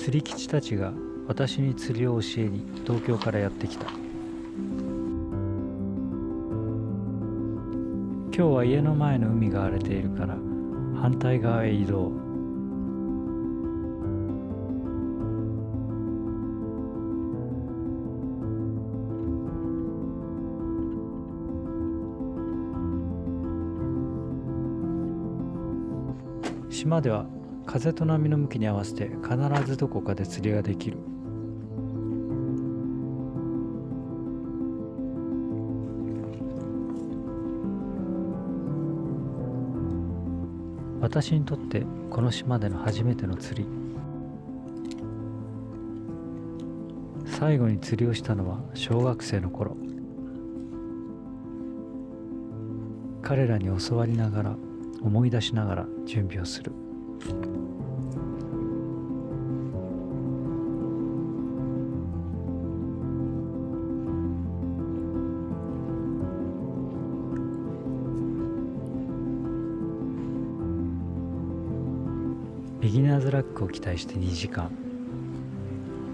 釣り吉たちが私に釣りを教えに東京からやってきた。今日は家の前の海が荒れているから反対側へ移動。島では風と波の向きに合わせて必ずどこかで釣りができる。私にとってこの島での初めての釣り。最後に釣りをしたのは小学生の頃。彼らに教わりながら思い出しながら準備をする。ビギナーズラックを期待して2時間。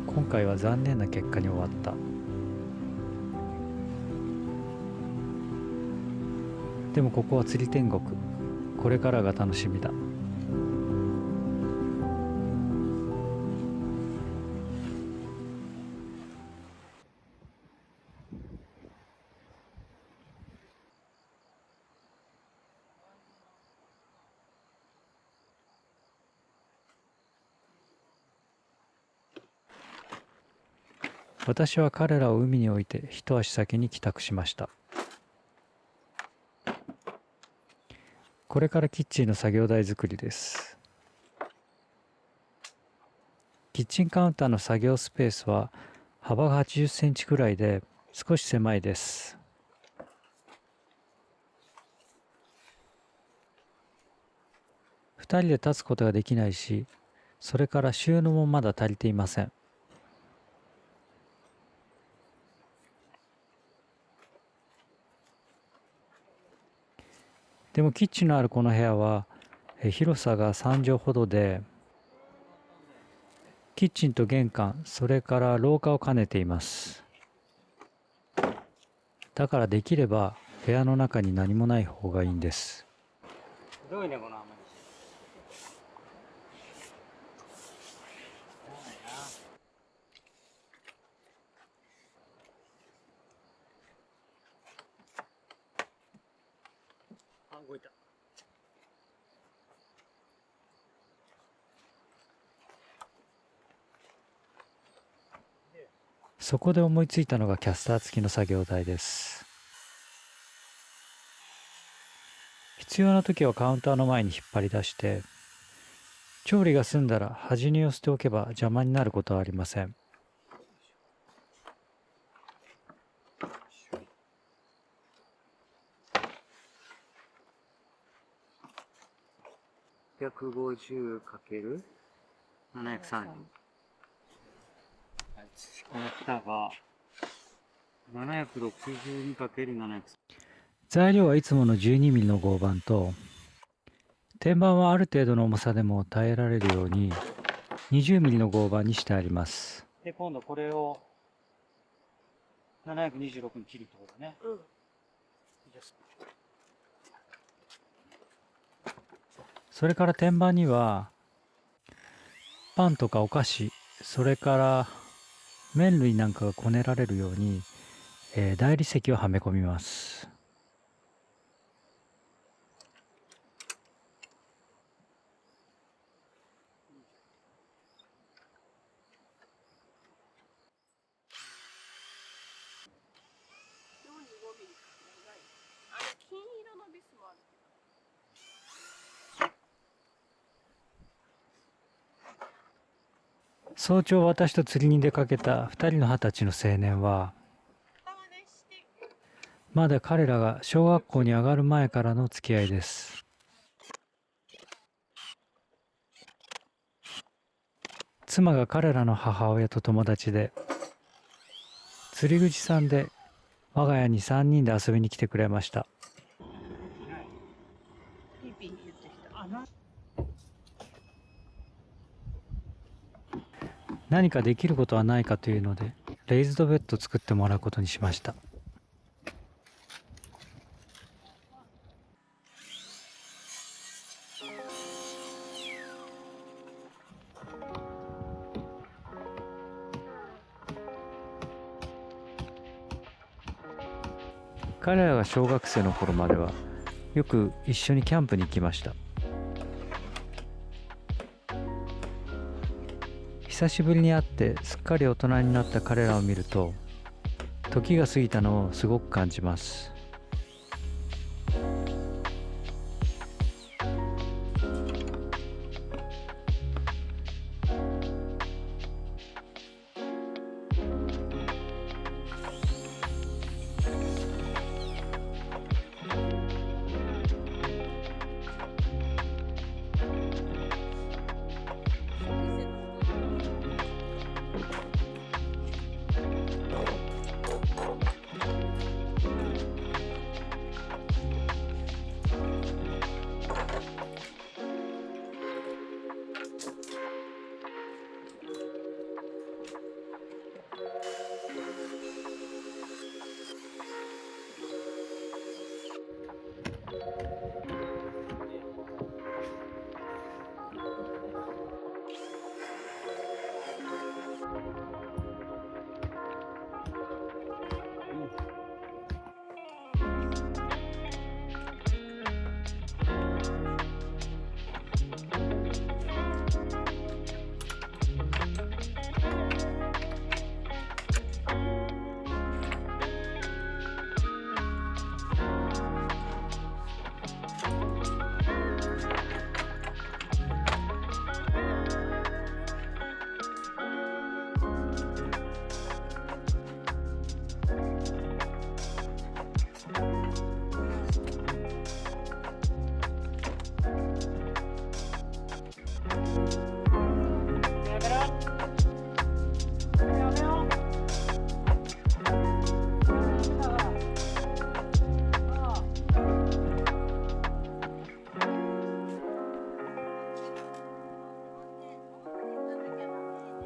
今回は残念な結果に終わった。でもここは釣り天国。これからが楽しみだ。私は彼らを海に置いて一足先に帰宅しました。これからキッチンの作業台作りです。キッチンカウンターの作業スペースは幅が80センチくらいで少し狭いです。2人で立つことができないし、それから収納もまだ足りていません。でもキッチンのあるこの部屋は広さが3畳ほどで、キッチンと玄関、それから廊下を兼ねています。だからできれば部屋の中に何もない方がいいんです。ひどいね、この雨。あ、動いた。そこで思いついたのがキャスター付きの作業台です。必要な時はカウンターの前に引っ張り出して、調理が済んだら端に寄せておけば邪魔になることはありません。150×730。この蓋が 762×730。材料はいつもの 12mm の合板と、天板はある程度の重さでも耐えられるように 20mm の合板にしてあります。で、今度これを726に切るってことだね。うん。それから天板にはパンとかお菓子、それから麺類なんかがこねられるように、大理石をはめ込みます。金色のビスもある。早朝私と釣りに出かけた2人の20歳の青年は、まだ彼らが小学校に上がる前からの付き合いです。妻が彼らの母親と友達で、釣り口さんで我が家に3人で遊びに来てくれました。ピーピー言ってきた。何かできることはないかというので、レイズドベッドを作ってもらうことにしました。彼らが小学生の頃まではよく一緒にキャンプに行きました。久しぶりに会ってすっかり大人になった彼らを見ると、時が過ぎたのをすごく感じます。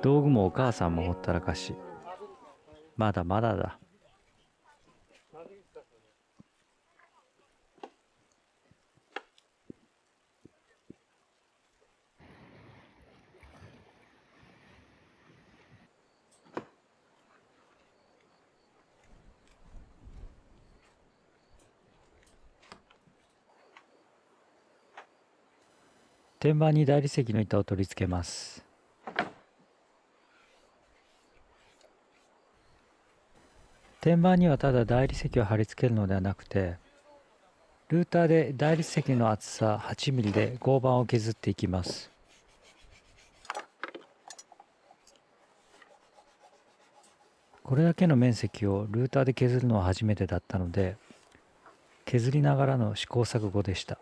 道具もお母さんもほったらかし、まだまだだ。天板に大理石の板を取り付けます。天板にはただ大理石を貼り付けるのではなくて、ルーターで大理石の厚さ8ミリで合板を削っていきます。これだけの面積をルーターで削るのは初めてだったので、削りながらの試行錯誤でした。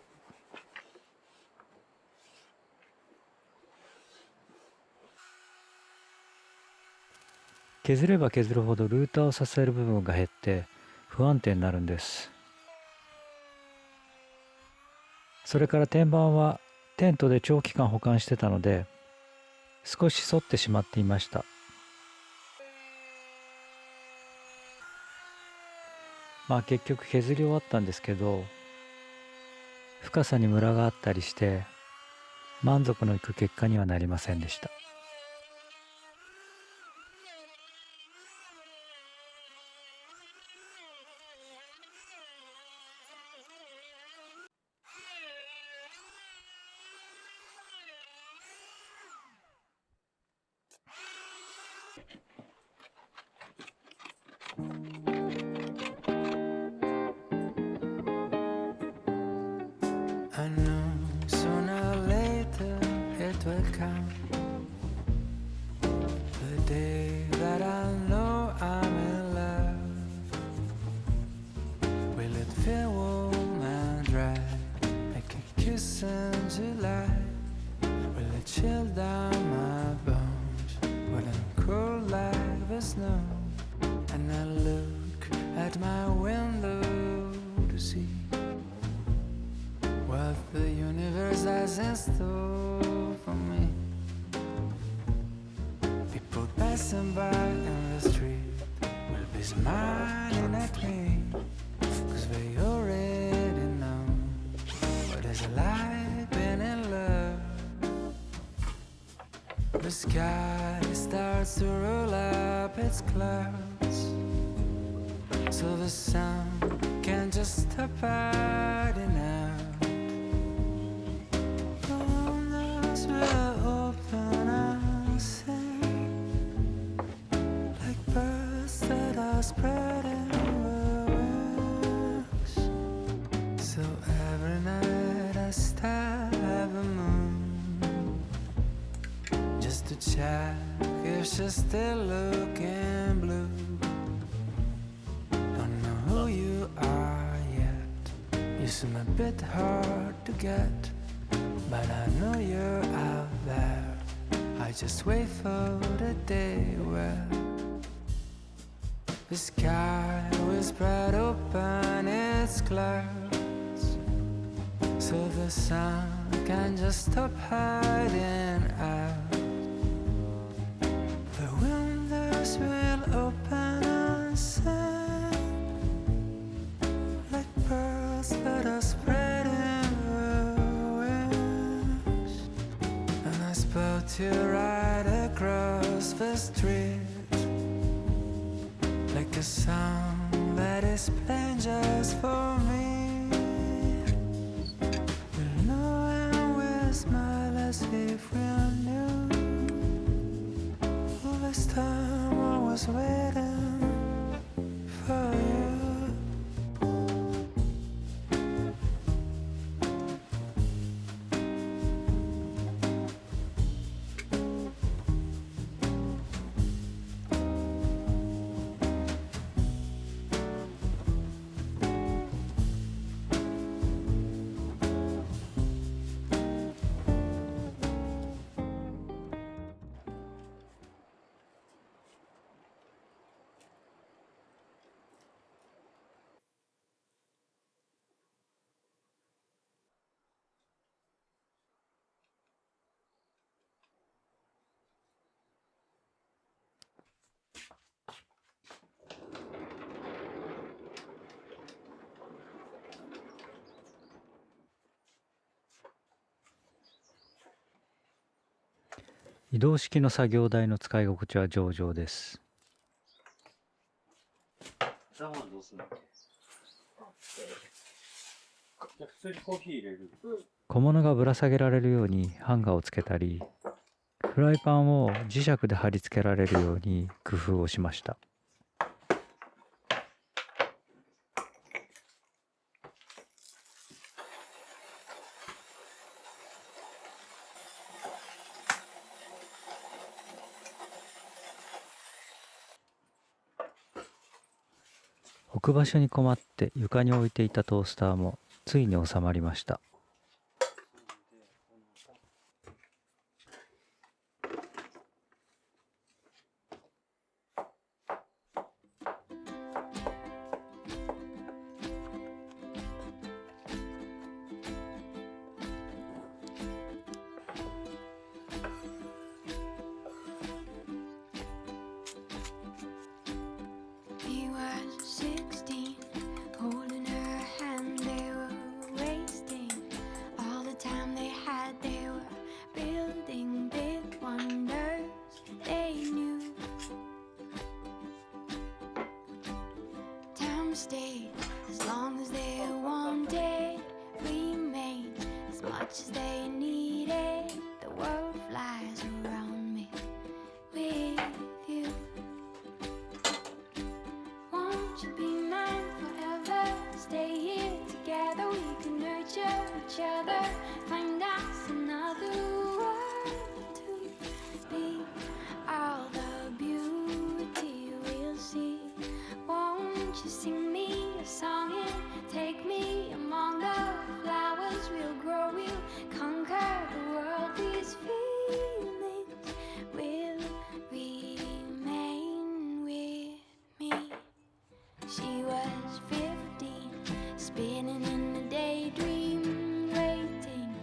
削れば削るほどルーターを支える部分が減って不安定になるんです。それから天板はテントで長期間保管してたので少し反ってしまっていました。結局削り終わったんですけど、深さにムラがあったりして満足のいく結果にはなりませんでした。I know sooner or later it will come, the day that I know I'm in love. Will it feel warm and dry like a kiss in July? Will it chill down my bones? Will it cool like the snow? And I look at my window to see what the universe has in store for me. People sky starts to roll up its clouds, so the sun can just stop hiding out. The windows will open and sing like birds that are spreading wings. So every night I stare at the moon just to check if she's still looking blue. Don't know who you are yet. You seem a bit hard to get, but I know you're out there. I just wait for the day where the sky will spread open its clouds, so the sun can just stop hiding out. The windows will open and sing like birds that are spreading wings. And I spot you right across the street, like a song that is playing just for me. We'll know and we'll smile as if we knew. All this time I was waiting for you.移動式の作業台の使い心地は上々です。ザワはどうするの？じゃあ普通にコーヒー入れる。小物がぶら下げられるようにハンガーをつけたり、フライパンを磁石で貼り付けられるように工夫をしました。置く場所に困って床に置いていたトースターもついに収まりました。He was 16, holding her hand, they were wasting all the time they had. They were building big wonders they knew. Time stayed as long as they wanted, remained as much as they needed. The world flies around me with you. Won't you be mine forever? Stay here together, we can nurture each other. Find us another world to be. All the beauty we'll see. Won't you sing me a song and take me among the flowers? We'll grow, we'll conquer the world. These feelings will remain with me. She was 15, spinning in a daydream, waiting,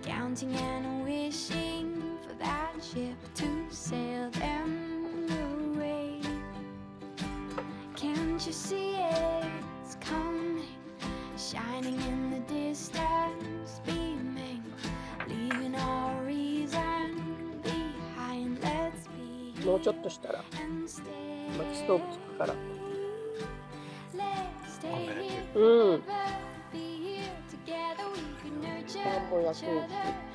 counting and wishing for that ship to sail them away. Can't you see it's coming, shining in the distance, beaming, leaving all reason behind. うちょっとしたら薪ストーブつくから。うん。もう焼く。